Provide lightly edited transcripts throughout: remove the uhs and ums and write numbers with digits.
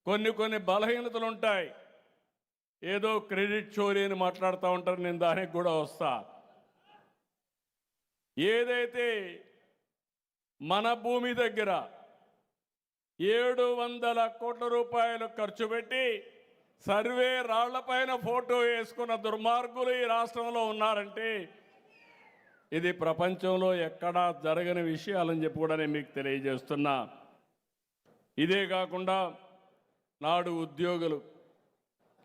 కొన్ని బలహీనతలు ఉంటాయి. ఏదో క్రెడిట్ చోరీ అని మాట్లాడుతూ ఉంటారు. నేను దానికి కూడా వస్తా. ఏదైతే మన భూమి దగ్గర 700 కోట్ల రూపాయలు ఖర్చు పెట్టి సర్వే రాళ్లపైన ఫోటో వేసుకున్న దుర్మార్గులు ఈ రాష్ట్రంలో ఉన్నారంటే ఇది ప్రపంచంలో ఎక్కడా జరగని విషయాలని చెప్పి కూడా నేను మీకు తెలియజేస్తున్నా. ఇదే కాకుండా నాడు ఉద్యోగులు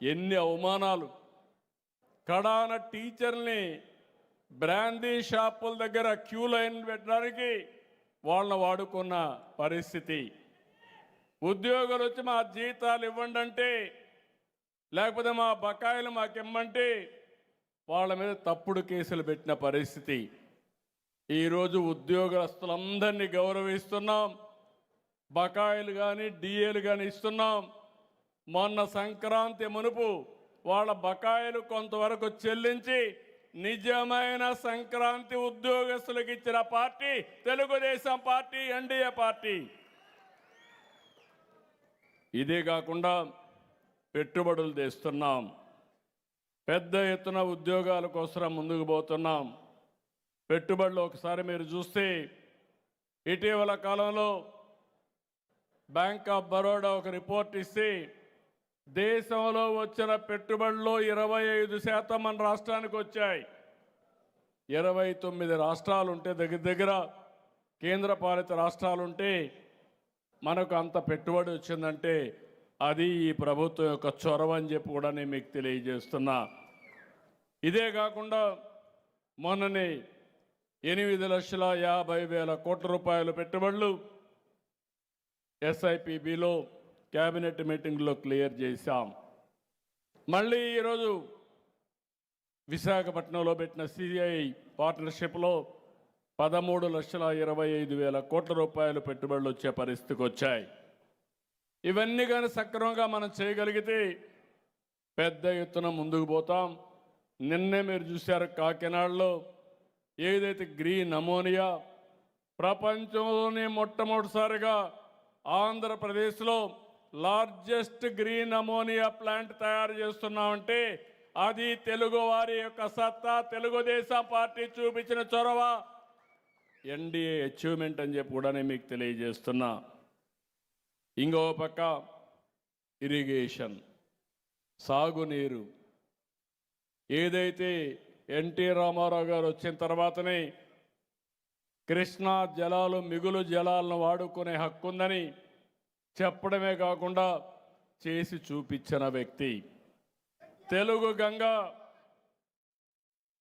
ఎన్ని అవమానాలు, కడాన టీచర్ని బ్రాందీ షాపుల దగ్గర క్యూ లైన్ పెట్టడానికి వాళ్ళని వాడుకున్న పరిస్థితి. ఉద్యోగులు వచ్చి మా జీతాలు ఇవ్వండి అంటే, లేకపోతే మా బకాయిలు మాకు ఇమ్మంటే వాళ్ళ మీద తప్పుడు కేసులు పెట్టిన పరిస్థితి. ఈరోజు ఉద్యోగస్తులందరినీ గౌరవిస్తున్నాం. బకాయిలు కానీ డిఏలు కానీ ఇస్తున్నాం. మొన్న సంక్రాంతి మునుపు వాళ్ళ బకాయిలు కొంతవరకు చెల్లించి నిజమైన సంక్రాంతి ఉద్యోగస్తులకు ఇచ్చిన party Telugu Desam party, NDA party. ఇదే కాకుండా పెట్టుబడులు తెస్తున్నాం. పెద్ద ఎత్తున ఉద్యోగాల కోసం ముందుకు పోతున్నాం. పెట్టుబడులు ఒకసారి మీరు చూస్తే ఇటీవల కాలంలో బ్యాంక్ ఆఫ్ బరోడా ఒక రిపోర్ట్ ఇస్తే దేశంలో వచ్చిన పెట్టుబడుల్లో 25% మన రాష్ట్రానికి వచ్చాయి. 29 రాష్ట్రాలు ఉంటే దగ్గర కేంద్ర పాలిత రాష్ట్రాలుంటే మనకు అంత పెట్టుబడి వచ్చిందంటే అది ఈ ప్రభుత్వం యొక్క చొరవ అని చెప్పి కూడా నేను మీకు తెలియజేస్తున్నా. ఇదే కాకుండా మొన్ననే 8,50,000 కోట్ల రూపాయల పెట్టుబడులు SIPBలో క్యాబినెట్ మీటింగ్లో క్లియర్ చేశాం. మళ్ళీ ఈరోజు విశాఖపట్నంలో పెట్టిన CI పార్ట్నర్షిప్లో 13,25,000 కోట్ల రూపాయలు పెట్టుబడులు వచ్చే పరిస్థితికి వచ్చాయి. ఇవన్నీ కానీ సక్రమంగా మనం చేయగలిగితే పెద్ద ఎత్తున ముందుకు పోతాం. నిన్నే మీరు చూశారు కాకినాడలో ఏదైతే గ్రీన్ అమోనియా ప్రపంచంలోనే మొట్టమొదటిసారిగా ఆంధ్రప్రదేశ్లో లార్జెస్ట్ గ్రీన్ అమోనియా ప్లాంట్ తయారు చేస్తున్నామంటే అది తెలుగు వారి యొక్క సత్తా, తెలుగుదేశం పార్టీ చూపించిన చొరవ, ఎన్డీఏ అచీవ్మెంట్ అని చెప్పి కూడా నేను మీకు తెలియజేస్తున్నా. ఇంకో పక్క ఇరిగేషన్, సాగునీరు. ఏదైతే ఎన్టీ రామారావు గారు వచ్చిన తర్వాతనే కృష్ణా జలాలు మిగులు జలాలను వాడుకునే హక్కు ఉందని చెప్పడమే కాకుండా చేసి చూపించిన వ్యక్తి. తెలుగు గంగ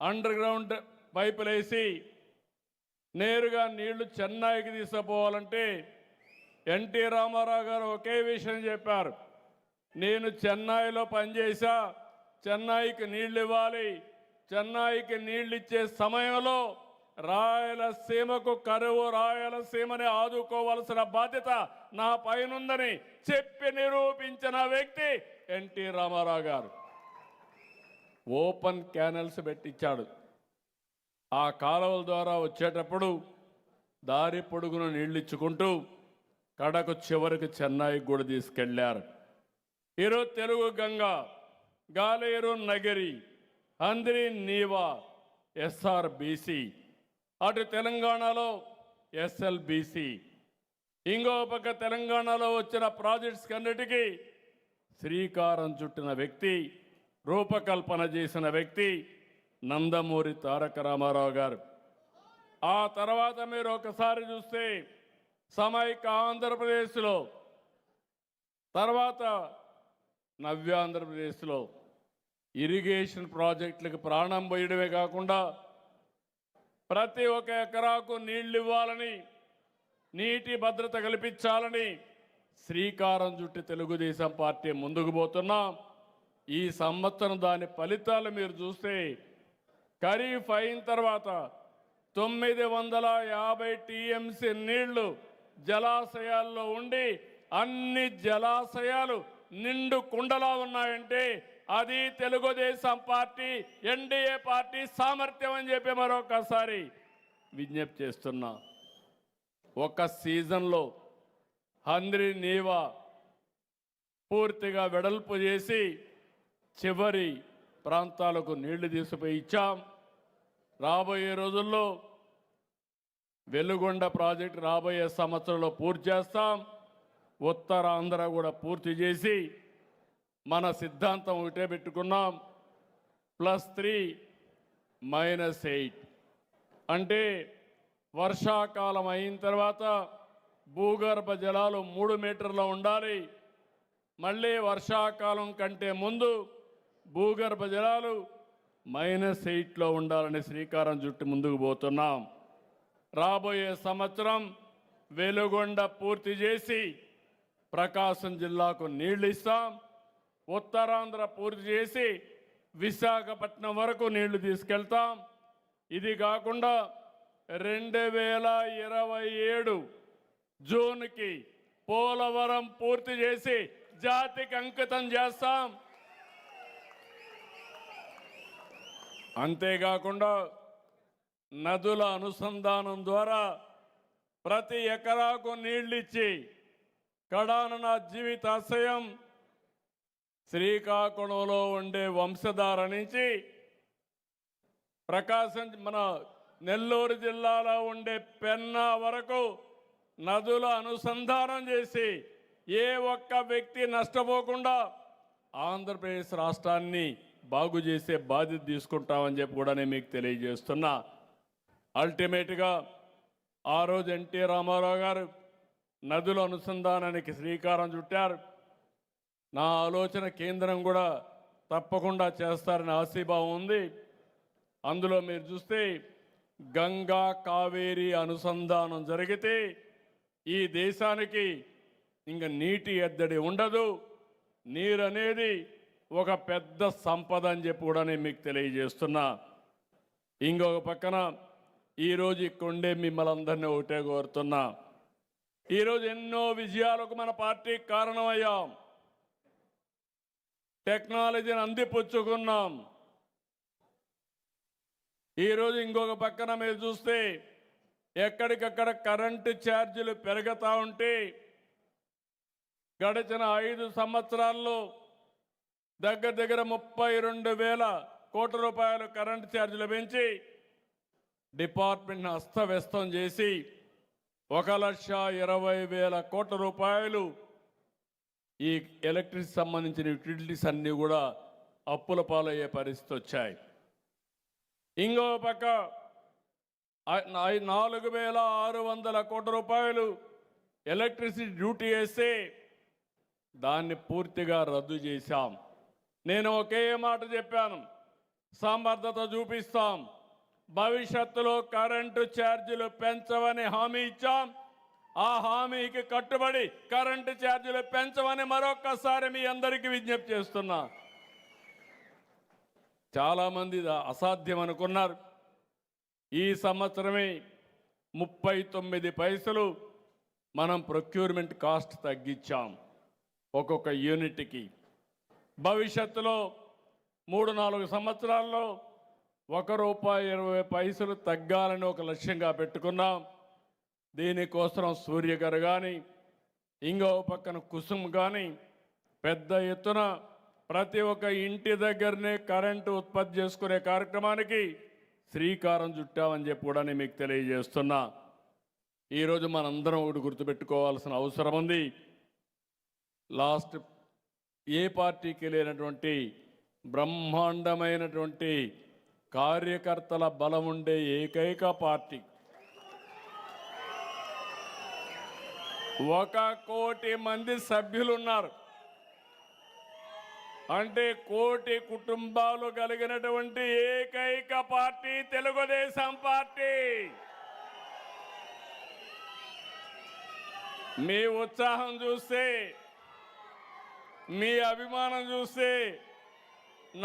అండర్ గ్రౌండ్ పైపులేసి నేరుగా నీళ్లు చెన్నైకి తీసుకుపోవాలంటే ఎన్టీ రామారావు గారు ఒకే విషయం చెప్పారు. నేను చెన్నైలో పనిచేసా, చెన్నైకి నీళ్లు ఇవ్వాలి. చెన్నైకి నీళ్లు ఇచ్చే సమయంలో రాయలసీమకు కరువు, రాయలసీమని ఆదుకోవాల్సిన బాధ్యత నా పైనుందని చెప్పి నిరూపించిన వ్యక్తి ఎన్టీ రామారావు గారు. ఓపెన్ క్యానల్స్ పెట్టించాడు. ఆ కాలువల ద్వారా వచ్చేటప్పుడు దారి పొడుగున నీళ్ళు ఇచ్చుకుంటూ కడకు చివరికి చెన్నైకి కూడా తీసుకెళ్లారు. ఈరోజు తెలుగు గంగ, గాలేరు నగరి, హంద్రి నీవా, SRBC, అటు తెలంగాణలో SLBC, ఇంకో పక్క తెలంగాణలో వచ్చిన ప్రాజెక్ట్స్ అన్నిటికీ శ్రీకారం చుట్టిన వ్యక్తి, రూపకల్పన చేసిన వ్యక్తి నందమూరి తారక రామారావు గారు. ఆ తర్వాత మీరు ఒకసారి చూస్తే సమైక్య ఆంధ్రప్రదేశ్లో, తర్వాత నవ్యాంధ్రప్రదేశ్లో ఇరిగేషన్ ప్రాజెక్టులకు ప్రాణం పోయడమే కాకుండా ప్రతి ఒక్క ఎకరాకు నీళ్లు ఇవ్వాలని, నీటి భద్రత కల్పించాలని శ్రీకారం చుట్టి తెలుగుదేశం పార్టీ ముందుకు పోతున్నాం. ఈ సంవత్సరం దాని ఫలితాలు మీరు చూస్తే ఖరీఫ్ అయిన తర్వాత 950 TMC నీళ్లు జలాశయాల్లో ఉండి అన్ని జలాశయాలు నిండు కుండలా ఉన్నాయంటే అది తెలుగుదేశం పార్టీ, ఎన్డీఏ పార్టీ సామర్థ్యం అని చెప్పి మరొకసారి విజ్ఞప్తి చేస్తున్నా. ఒక సీజన్లో హంద్రి నీవా పూర్తిగా వెడల్పు చేసి చివరి ప్రాంతాలకు నీళ్లు తీసుకుపోయి ఇచ్చాం. రాబోయే రోజుల్లో వెలుగొండ ప్రాజెక్టు రాబోయే సంవత్సరంలో పూర్తి చేస్తాం. ఉత్తరాంధ్ర కూడా పూర్తి చేసి మన సిద్ధాంతం ఒకటే పెట్టుకున్నాం, +3 -8 అంటే వర్షాకాలం అయిన తర్వాత భూగర్భ జలాలు 3 మీటర్ల ఉండాలి. మళ్ళీ వర్షాకాలం కంటే ముందు భూగర్భ జలాలు -8లో ఉండాలని శ్రీకారం చుట్టి ముందుకు పోతున్నాం. రాబోయే సంవత్సరం వెలుగొండ పూర్తి చేసి ప్రకాశం జిల్లాకు నీళ్లు ఇస్తాం. ఉత్తరాంధ్ర పూర్తి చేసి విశాఖపట్నం వరకు నీళ్లు తీసుకెళ్తాం. ఇది కాకుండా 2027 జూన్కి పోలవరం పూర్తి చేసి జాతికి అంకితం చేస్తాం. అంతేకాకుండా నదుల అనుసంధానం ద్వారా ప్రతి ఎకరాకు నీళ్ళిచ్చి కడాన నా జీవితాశయం శ్రీకాకుళంలో ఉండే వంశధార నుంచి ప్రకాశం మన నెల్లూరు జిల్లాలో ఉండే పెన్నా వరకు నదుల అనుసంధానం చేసి ఏ ఒక్క వ్యక్తి నష్టపోకుండా ఆంధ్రప్రదేశ్ రాష్ట్రాన్ని బాగు చేసే బాధ్యత తీసుకుంటామని చెప్పి కూడా నేను మీకు తెలియజేస్తున్నా. అల్టిమేట్గా ఆ రోజు ఎన్టీ రామారావు గారు నదుల అనుసంధానానికి శ్రీకారం చుట్టారు. నా ఆలోచన కేంద్రం కూడా తప్పకుండా చేస్తారని ఆశీభావం ఉంది. అందులో మీరు చూస్తే గంగా కావేరీ అనుసంధానం జరిగితే ఈ దేశానికి ఇంకా నీటి ఎద్దడి ఉండదు. నీరు అనేది ఒక పెద్ద సంపద అని చెప్పి కూడా నేను మీకు తెలియజేస్తున్నా. ఇంకొక పక్కన ఈరోజు ఇక్కడుండే మిమ్మల్ని అందరినీ ఒకటే కోరుతున్నా, ఈరోజు ఎన్నో విజయాలకు మన పార్టీకి కారణమయ్యాం. టెక్నాలజీని అందిపుచ్చుకున్నాం. ఈరోజు ఇంకొక పక్కన మీరు చూస్తే ఎక్కడికక్కడ కరెంటు ఛార్జీలు పెరుగుతూ ఉంటే గడిచిన 5 సంవత్సరాల్లో దగ్గర 32,000 కోట్ల రూపాయలు కరెంటు ఛార్జీలు పెంచి డిపార్ట్మెంట్ని అస్తవ్యస్తం చేసి 1,20,000 కోట్ల రూపాయలు ఈ ఎలక్ట్రిసిటీ సంబంధించిన యూటిలిటీస్ అన్నీ కూడా అప్పుల పాలయ్యే పరిస్థితి వచ్చాయి. ఇంకో పక్క 4,600 కోట్ల రూపాయలు ఎలక్ట్రిసిటీ డ్యూటీ వేస్తే దాన్ని పూర్తిగా రద్దు చేశాం. నేను ఒకే మాట చెప్పాను, సమర్థత చూపిస్తాం. భవిష్యత్తులో కరెంటు ఛార్జీలు పెంచవని హామీ ఇచ్చాం. ఆ హామీకి కట్టుబడి కరెంటు ఛార్జీలు పెంచవని మరొక్కసారి మీ అందరికీ విజ్ఞప్తి చేస్తున్నా. చాలామంది అసాధ్యం అనుకున్నారు. ఈ సంవత్సరమే 39 పైసలు మనం ప్రొక్యూర్మెంట్ కాస్ట్ తగ్గించాం ఒక్కొక్క యూనిట్కి. భవిష్యత్తులో 3-4 సంవత్సరాల్లో ₹1.20 తగ్గాలని ఒక లక్ష్యంగా పెట్టుకున్నాం. దీనికోసం సూర్య గారు కానీ ఇంకో పక్కన కుసుమ్ కానీ పెద్ద ఎత్తున ప్రతి ఒక్క ఇంటి దగ్గరనే కరెంటు ఉత్పత్తి చేసుకునే కార్యక్రమానికి శ్రీకారం చుట్టామని చెప్పి కూడా నేను మీకు తెలియజేస్తున్నా. ఈరోజు మనందరం ఒకటి గుర్తుపెట్టుకోవాల్సిన అవసరం ఉంది. లాస్ట్ ఏ పార్టీకి లేనటువంటి బ్రహ్మాండమైనటువంటి కార్యకర్తల బలం ఉండే ఏకైక పార్టీ. 1 కోటి మంది సభ్యులున్నారు. అంటే 1 కోటి కుటుంబాలు కలిగినటువంటి ఏకైక పార్టీ తెలుగుదేశం పార్టీ. మీ ఉత్సాహం చూస్తే, మీ అభిమానం చూస్తే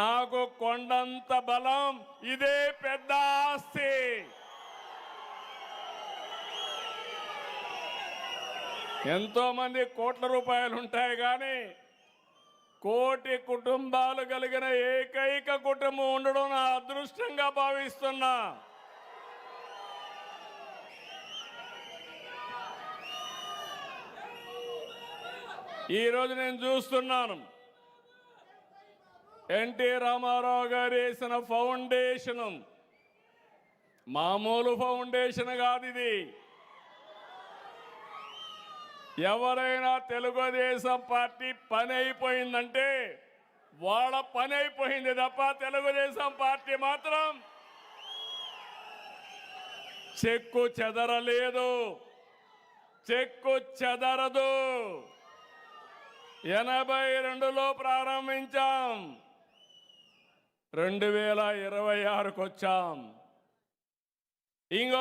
నాకు కొండంత బలం, ఇదే పెద్ద ఆస్తి. ఎంతో మంది కోట్ల రూపాయలు ఉంటాయి కానీ 1 కోటి కుటుంబాలు కలిగిన ఏకైక కుటుంబం ఉండడం నా అదృష్టంగా భావిస్తున్నా. ఈరోజు నేను చూస్తున్నాను ఎన్టీ రామారావు గారు వేసిన ఫౌండేషన్ మామూలు ఫౌండేషన్ కాదు ఇది. ఎవరైనా తెలుగుదేశం పార్టీ పని అయిపోయిందంటే వాళ్ళ పని అయిపోయింది తప్ప తెలుగుదేశం పార్టీ మాత్రం చెక్కు చెదరలేదు, చెక్కు చెదరదు. 82లో ప్రారంభించాం, 2026కు వచ్చాం. ఇంకో